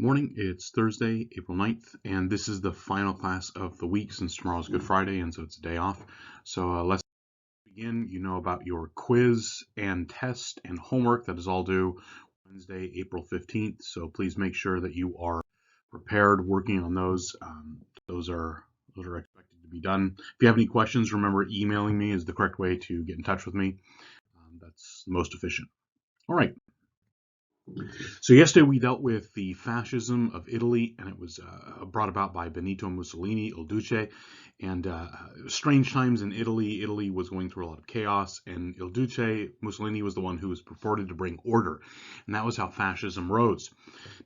Morning, it's Thursday, April 9th, and this is the final class of the week since tomorrow's Good Friday, and so it's a day off. So let's begin. You know about your quiz and test and homework that is all due Wednesday, April 15th. So please make sure that you are prepared working on those. Those are expected to be done. If you have any questions, remember emailing me is the correct way to get in touch with me. That's the most efficient. All right. So yesterday we dealt with the fascism of Italy, and it was brought about by Benito Mussolini, Il Duce, and strange times in Italy. Italy was going through a lot of chaos, and Il Duce, Mussolini, was the one who was purported to bring order, and that was how fascism rose.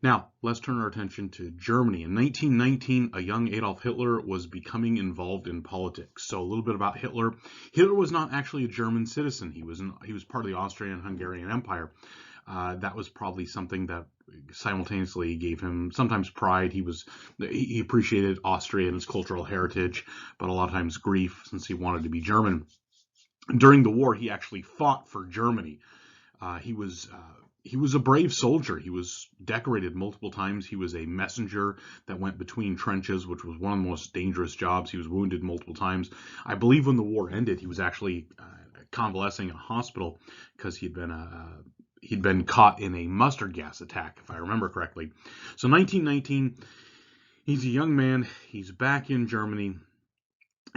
Now, let's turn our attention to Germany. In 1919, a young Adolf Hitler was becoming involved in politics. So a little bit about Hitler. Hitler was not actually a German citizen. He was part of the Austrian-Hungarian Empire. That was probably something that simultaneously gave him sometimes pride. He appreciated Austria and its cultural heritage, but a lot of times grief since he wanted to be German. During the war, he actually fought for Germany. He was a brave soldier. He was decorated multiple times. He was a messenger that went between trenches, which was one of the most dangerous jobs. He was wounded multiple times. I believe when the war ended, he was actually convalescing in a hospital because he'd been caught in a mustard gas attack, if I remember correctly. So 1919, he's a young man. He's back in Germany.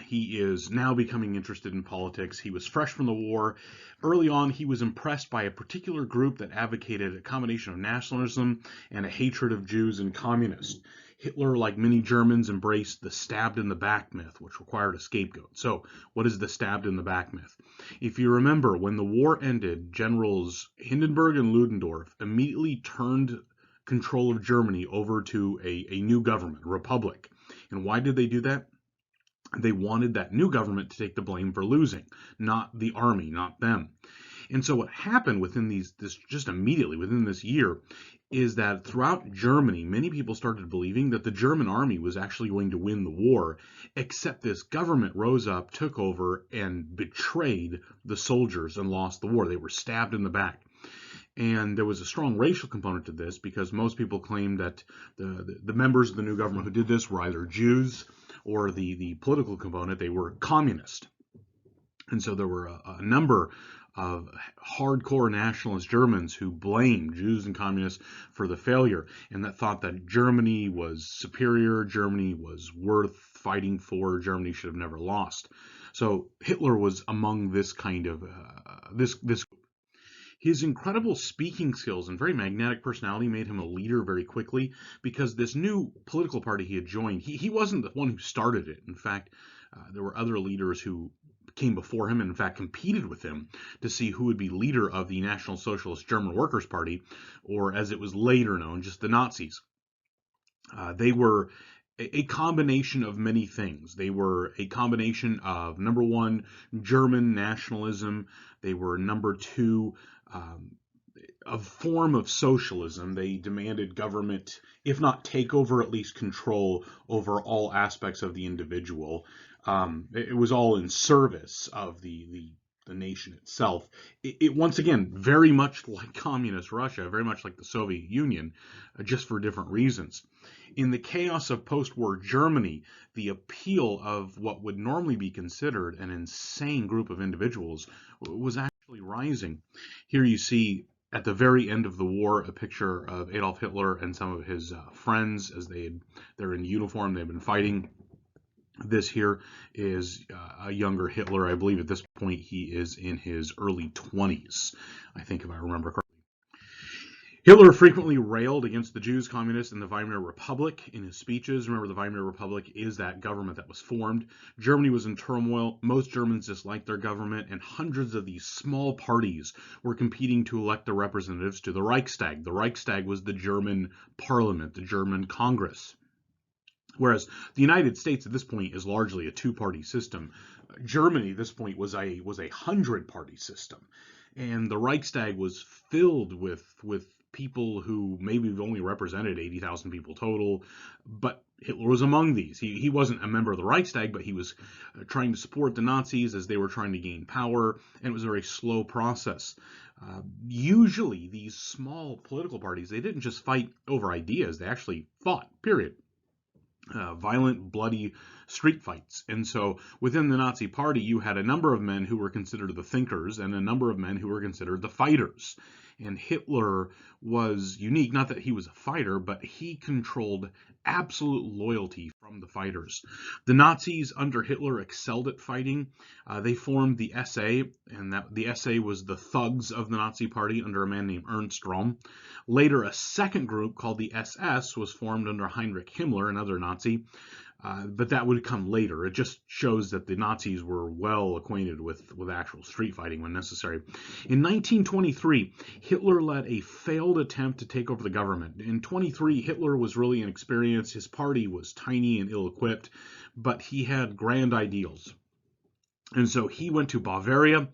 He is now becoming interested in politics. He was fresh from the war. Early on, he was impressed by a particular group that advocated a combination of nationalism and a hatred of Jews and communists. Hitler, like many Germans, embraced the stabbed in the back myth, which required a scapegoat. So, what is the stabbed in the back myth? If you remember, when the war ended, Generals Hindenburg and Ludendorff immediately turned control of Germany over to a new government, a republic. And why did they do that? They wanted that new government to take the blame for losing, not the army, not them. And so what happened just immediately within this year is that throughout Germany, many people started believing that the German army was actually going to win the war, except this government rose up, took over, and betrayed the soldiers and lost the war. They were stabbed in the back. And there was a strong racial component to this because most people claimed that the members of the new government who did this were either Jews or the political component, they were communist. And so there were a number of hardcore nationalist Germans who blamed Jews and communists for the failure and that thought that Germany was superior, Germany was worth fighting for, Germany should have never lost. So Hitler was among this kind of this his incredible speaking skills and very magnetic personality made him a leader very quickly because this new political party he had joined, he wasn't the one who started it. In fact, there were other leaders who came before him and in fact competed with him to see who would be leader of the National Socialist German Workers' Party, or as it was later known, just the Nazis. They were a combination of many things. They were a combination of, number one, German nationalism. They were, number two, a form of socialism. They demanded government, if not takeover, at least control over all aspects of the individual. It was all in service of the nation itself. It once again very much like communist Russia, very much like the Soviet Union, just for different reasons. In the chaos of post-war Germany, the appeal of what would normally be considered an insane group of individuals was actually rising. Here you see at the very end of the war a picture of Adolf Hitler and some of his friends as they're in uniform, they've been fighting. This here is a younger Hitler. I believe at this point he is in his early 20s, I think, if I remember correctly. Hitler frequently railed against the Jews, communists, and the Weimar Republic in his speeches. Remember, the Weimar Republic is that government that was formed. Germany was in turmoil. Most Germans disliked their government, and hundreds of these small parties were competing to elect their representatives to the Reichstag. The Reichstag was the German parliament, the German Congress. Whereas the United States at this point is largely a two-party system. Germany at this point was a 100-party system, and the Reichstag was filled with people who maybe only represented 80,000 people total, but Hitler was among these. He wasn't a member of the Reichstag, but he was trying to support the Nazis as they were trying to gain power, and it was a very slow process. Usually, these small political parties, they didn't just fight over ideas, they actually fought, period. Violent, bloody street fights. And so within the Nazi Party, you had a number of men who were considered the thinkers and a number of men who were considered the fighters. And Hitler was unique, not that he was a fighter, but he controlled absolute loyalty from the fighters. The Nazis under Hitler excelled at fighting. They formed the SA, and the SA was the thugs of the Nazi Party under a man named Ernst Röhm. Later, a second group called the SS was formed under Heinrich Himmler, another Nazi, but that would come later. It just shows that the Nazis were well acquainted with actual street fighting when necessary. In 1923, Hitler led a failed attempt to take over the government. In 23, Hitler was really inexperienced. His party was tiny and ill-equipped, but he had grand ideals. And so he went to Bavaria,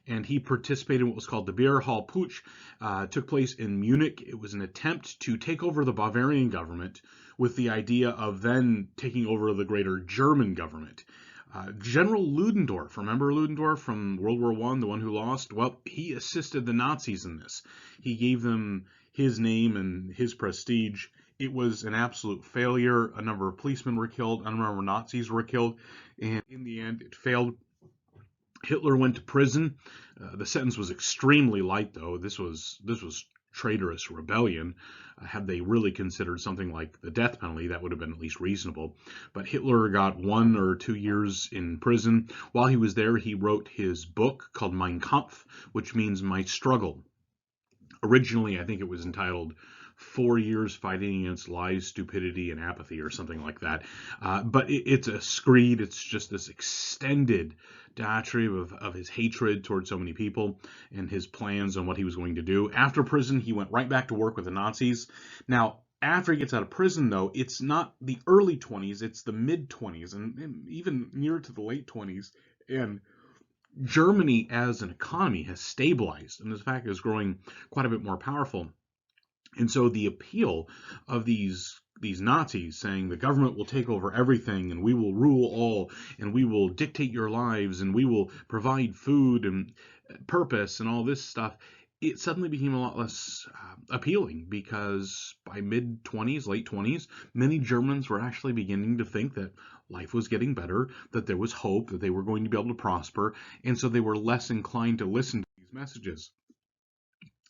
and he participated in what was called the Beer Hall Putsch. Took place in Munich. It was an attempt to take over the Bavarian government with the idea of then taking over the greater German government. General Ludendorff, remember Ludendorff from World War I, the one who lost? Well, he assisted the Nazis in this. He gave them his name and his prestige. It was an absolute failure. A number of policemen were killed. A number of Nazis were killed. And in the end, it failed. Hitler went to prison. The sentence was extremely light, though. This was traitorous rebellion. Had they really considered something like the death penalty, that would have been at least reasonable. But Hitler got 1 or 2 years in prison. While he was there, he wrote his book called Mein Kampf, which means My Struggle. Originally, I think it was entitled 4 years fighting against lies, stupidity, and apathy, or something like that. But it's a screed. It's just this extended diatribe of his hatred towards so many people and his plans on what he was going to do. After prison, he went right back to work with the Nazis. Now, after he gets out of prison, though, it's not the early 20s, it's the mid-20s, and even near to the late 20s. And Germany as an economy has stabilized, and in fact is growing quite a bit more powerful. And so the appeal of these Nazis saying the government will take over everything and we will rule all and we will dictate your lives and we will provide food and purpose and all this stuff, it suddenly became a lot less appealing, because by mid-20s, late 20s, many Germans were actually beginning to think that life was getting better, that there was hope, that they were going to be able to prosper, and so they were less inclined to listen to these messages.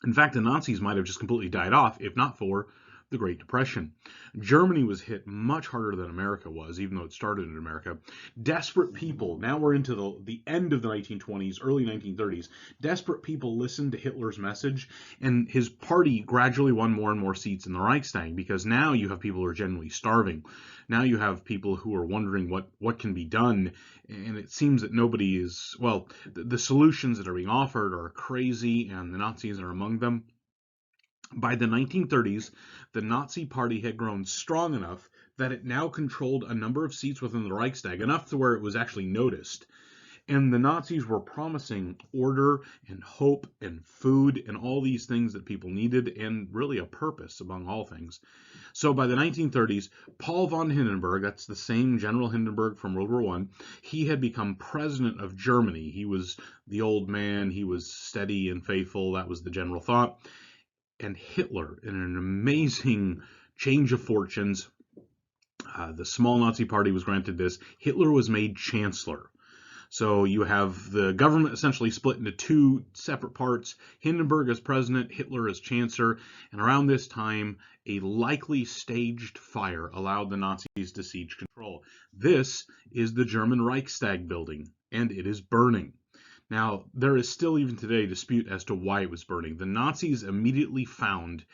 In fact, the Nazis might have just completely died off if not for the Great Depression. Germany was hit much harder than America was, even though it started in America. Desperate people, now we're into the end of the 1920s, early 1930s, desperate people listened to Hitler's message, and his party gradually won more and more seats in the Reichstag, because now you have people who are generally starving. Now you have people who are wondering what can be done, and it seems that nobody is, well, the solutions that are being offered are crazy, and the Nazis are among them. By the 1930s, the Nazi Party had grown strong enough that it now controlled a number of seats within the Reichstag, enough to where it was actually noticed. And the Nazis were promising order and hope and food and all these things that people needed, and really a purpose among all things. So by the 1930s, Paul von Hindenburg, that's the same General Hindenburg from World War I, he had become president of Germany. He was the old man, he was steady and faithful, that was the general thought. And Hitler, in an amazing change of fortunes, the small Nazi party was granted this. Hitler was made chancellor. So you have the government essentially split into two separate parts. Hindenburg as president, Hitler as chancellor. And around this time, a likely staged fire allowed the Nazis to seize control. This is the German Reichstag building, and it is burning. Now, there is still even today dispute as to why it was burning. The Nazis immediately found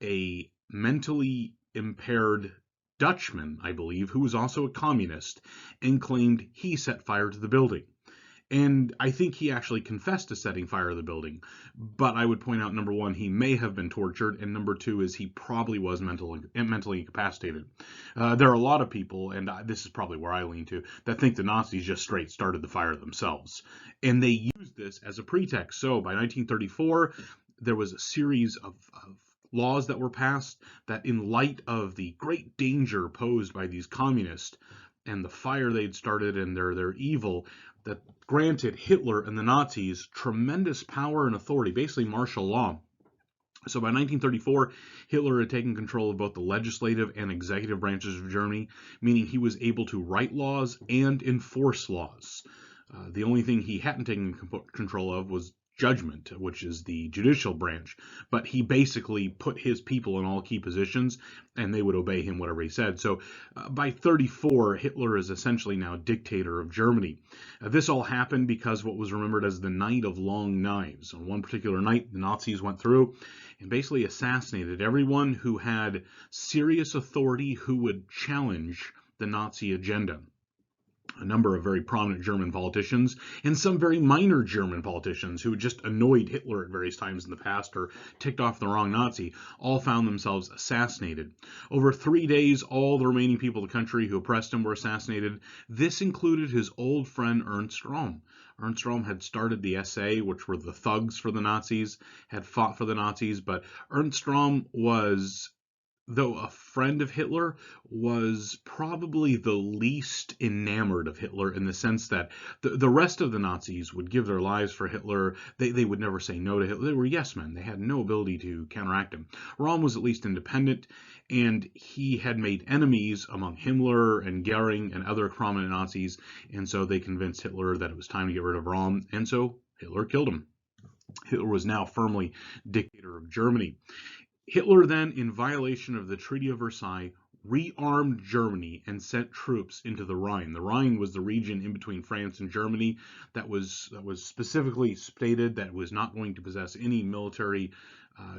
a mentally impaired Dutchman, I believe, who was also a communist, and claimed he set fire to the building. And I think he actually confessed to setting fire to the building. But I would point out, number one, he may have been tortured, and number two is he probably was mentally incapacitated. There are a lot of people, and this is probably where I lean to, that think the Nazis just straight started the fire themselves. And they used this as a pretext. So by 1934, there was a series of laws that were passed that, in light of the great danger posed by these communists, and the fire they'd started and their evil that granted Hitler and the Nazis tremendous power and authority, basically martial law. So by 1934, Hitler had taken control of both the legislative and executive branches of Germany, meaning he was able to write laws and enforce laws. The only thing he hadn't taken control of was judgment, which is the judicial branch. But he basically put his people in all key positions, and they would obey him whatever he said. So by 34, Hitler is essentially now dictator of Germany. This all happened because what was remembered as the Night of Long Knives. On one particular night, the Nazis went through and basically assassinated everyone who had serious authority who would challenge the Nazi agenda. A number of very prominent German politicians and some very minor German politicians who just annoyed Hitler at various times in the past or ticked off the wrong Nazi all found themselves assassinated. Over 3 days, all the remaining people of the country who oppressed him were assassinated. This included his old friend Ernst Röhm. Ernst Röhm had started the SA, which were the thugs for the Nazis, had fought for the Nazis, but Ernst Röhm was, though a friend of Hitler, was probably the least enamored of Hitler in the sense that the rest of the Nazis would give their lives for Hitler. They would never say no to Hitler. They were yes men. They had no ability to counteract him. Röhm was at least independent, and he had made enemies among Himmler and Goering and other prominent Nazis, and so they convinced Hitler that it was time to get rid of Röhm, and so Hitler killed him. Hitler was now firmly dictator of Germany. Hitler then, in violation of the Treaty of Versailles, rearmed Germany and sent troops into the Rhine. The Rhine was the region in between France and Germany that was specifically stated that was not going to possess any military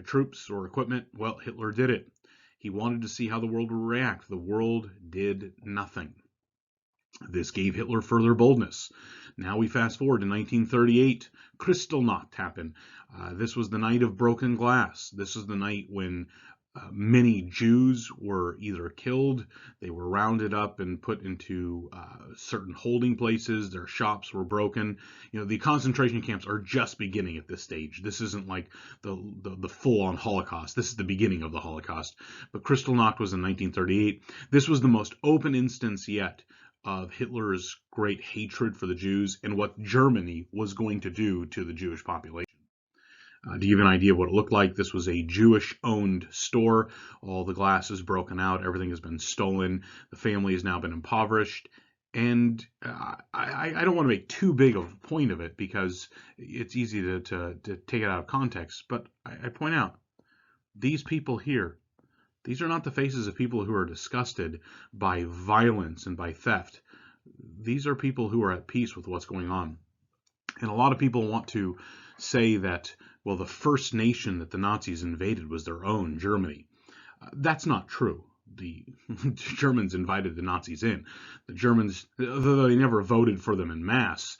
troops or equipment. Well, Hitler did it. He wanted to see how the world would react. The world did nothing. This gave Hitler further boldness. Now we fast forward to 1938. Kristallnacht happened. This was the night of broken glass. This is the night when many Jews were either killed, they were rounded up and put into certain holding places, their shops were broken. The concentration camps are just beginning at this stage. This isn't like the full-on Holocaust. This is the beginning of the Holocaust. But Kristallnacht was in 1938. This was the most open instance yet of Hitler's great hatred for the Jews and what Germany was going to do to the Jewish population. To give you an idea of what it looked like, this was a Jewish-owned store. All the glass is broken out. Everything has been stolen. The family has now been impoverished. And I don't want to make too big of a point of it because it's easy to take it out of context. But I point out, these people here, these are not the faces of people who are disgusted by violence and by theft. These are people who are at peace with what's going on. And a lot of people want to say that, well, the first nation that the Nazis invaded was their own, Germany. That's not true. The Germans invited the Nazis in. The Germans, though they never voted for them en masse,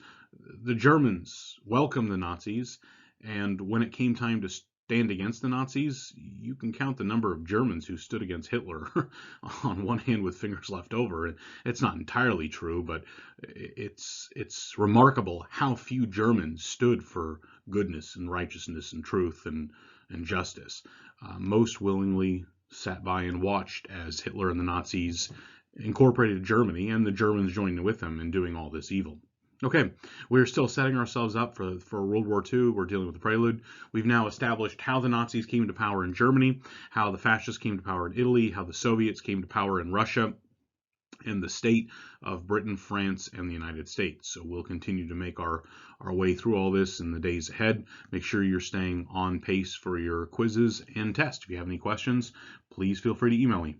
the Germans welcomed the Nazis, and when it came time to stand against the Nazis, you can count the number of Germans who stood against Hitler on one hand with fingers left over. It's not entirely true, but it's remarkable how few Germans stood for goodness and righteousness and truth and justice. Most willingly sat by and watched as Hitler and the Nazis incorporated Germany, and the Germans joined with them in doing all this evil. Okay, we're still setting ourselves up for World War II. We're dealing with the prelude. We've now established how the Nazis came to power in Germany, how the fascists came to power in Italy, how the Soviets came to power in Russia, and the state of Britain, France, and the United States. So we'll continue to make our way through all this in the days ahead. Make sure you're staying on pace for your quizzes and tests. If you have any questions, please feel free to email me.